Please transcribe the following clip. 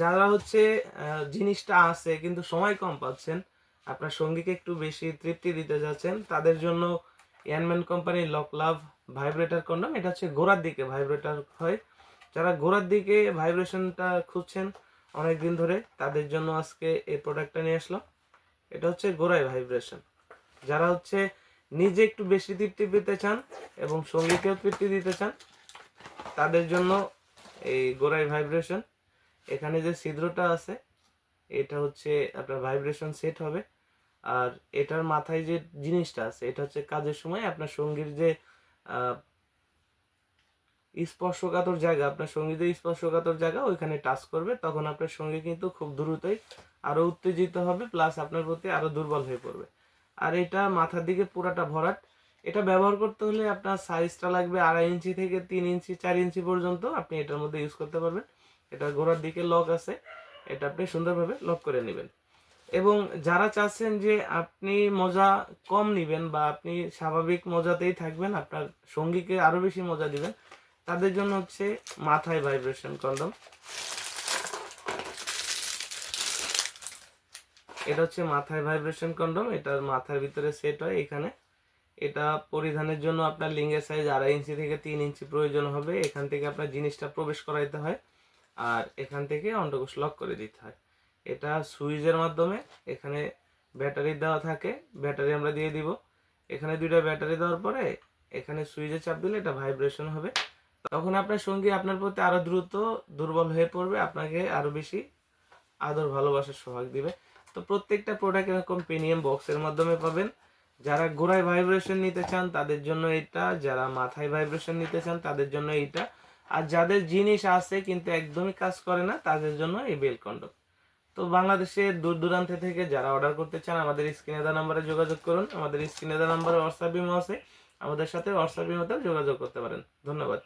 যারা হচ্ছে জিনিসটা আছে কিন্তু সময় কম পাচ্ছেন, আপনার সঙ্গীকে একটু বেশি তৃপ্তি দিতে যাচ্ছেন, তাদের জন্য ইয়ানম্যান কোম্পানির লক লাভ ভাইব্রেটর কন্ডম। এটা হচ্ছে গোড়ার দিকে ভাইব্রেটর হয়। যারা গোড়ার দিকে ভাইব্রেশনটা খুঁজছেন অনেক দিন ধরে, তাদের জন্য আজকে এই প্রোডাক্টটা নিয়ে আসলাম। এটা হচ্ছে গোড়ায় ভাইব্রেশন। যারা হচ্ছে নিজে একটু বেশি তৃপ্তি পেতে চান এবং সঙ্গীকেও তৃপ্তি দিতে চান, তাদের জন্য এই গোড়ায় ভাইব্রেশন। এখানে যে ছিদ্রটা আছে এটা হচ্ছে আপনার ভাইব্রেশন সেট হবে। আর এটার মাথায় যে জিনিসটা আছে এটা হচ্ছে কাজের সময় আপনার সঙ্গীর যে স্পর্শকাতর জায়গা, আপনার সঙ্গী যে স্পর্শকাতর জায়গা ওইখানে টাচ করবে, তখন আপনার সঙ্গী কিন্তু খুব দ্রুতই আরো উত্তেজিত হবে, প্লাস আপনার প্রতি আরো দুর্বল হয়ে পড়বে। আর এটা মাথার দিকে পুরাটা ভরাট। এটা ব্যবহার করতে হলে আপনার সাইজটা লাগবে 2.5 ইঞ্চি থেকে 3 ইঞ্চি 4 ইঞ্চি পর্যন্ত আপনি এটার মধ্যে ইউজ করতে পারবেন। এটা গোড়ার দিকে লক আছে, এটা আপনি সুন্দরভাবে লক করে নেবেন। এবং যারা চাচ্ছেন যে আপনি মজা কম নিবেন বা আপনি স্বাভাবিক মজাতেই থাকবেন, আপনার সঙ্গীকে আরো বেশি মজা দিবেন, তাদের জন্য হচ্ছে মাথায় ভাইব্রেশন কন্ডম। এটা হচ্ছে মাথায় ভাইব্রেশন কন্ডম, এটার মাথার ভিতরে সেট হয় এখানে। এটা পরিধানের জন্য আপনার লিঙ্গের সাইজ 2.5 ইঞ্চি থেকে 3 ইঞ্চি প্রয়োজন হবে। এখান থেকে আপনার জিনিসটা প্রবেশ করাইতে হয় আর এখান থেকে অন্ডকোষ লক করে দিতে হয়। এটা সুইচের মাধ্যমে, এখানে ব্যাটারি দেওয়া থাকে, ব্যাটারি আমরা দিয়ে দিব। এখানে 2টা ব্যাটারি দেওয়ার পরে এখানে সুইচে চাপ দিলে এটা ভাইব্রেশন হবে, তখন আপনার সঙ্গী আপনার প্রতি আরো দ্রুত দুর্বল হয়ে পড়বে, আপনাকে আরো বেশি আদর ভালোবাসার সোহাগ দিবে। তো প্রত্যেকটা প্রোডাক্ট এরকম প্রিমিয়াম বক্সের মাধ্যমে পাবেন। যারা গোড়ায় ভাইব্রেশন নিতে চান তাদের জন্য এটা, যারা মাথায় ভাইব্রেশন নিতে চান তাদের জন্য এইটা, আর যাদের জিনিস আছে কিন্তু একদমই কাজ করে না তাদের জন্য এই বেল কন্ডম। তো বাংলাদেশের দূর দূরান্ত থেকে যারা অর্ডার করতে চান আমাদের স্ক্রিনে দেওয়া নাম্বারে যোগাযোগ করুন। আমাদের স্ক্রিনে দেওয়া নাম্বারে হোয়াটসঅ্যাপ ইমো আছে, আমাদের সাথে হোয়াটসঅ্যাপ ইমোতেও যোগাযোগ করতে পারেন। ধন্যবাদ।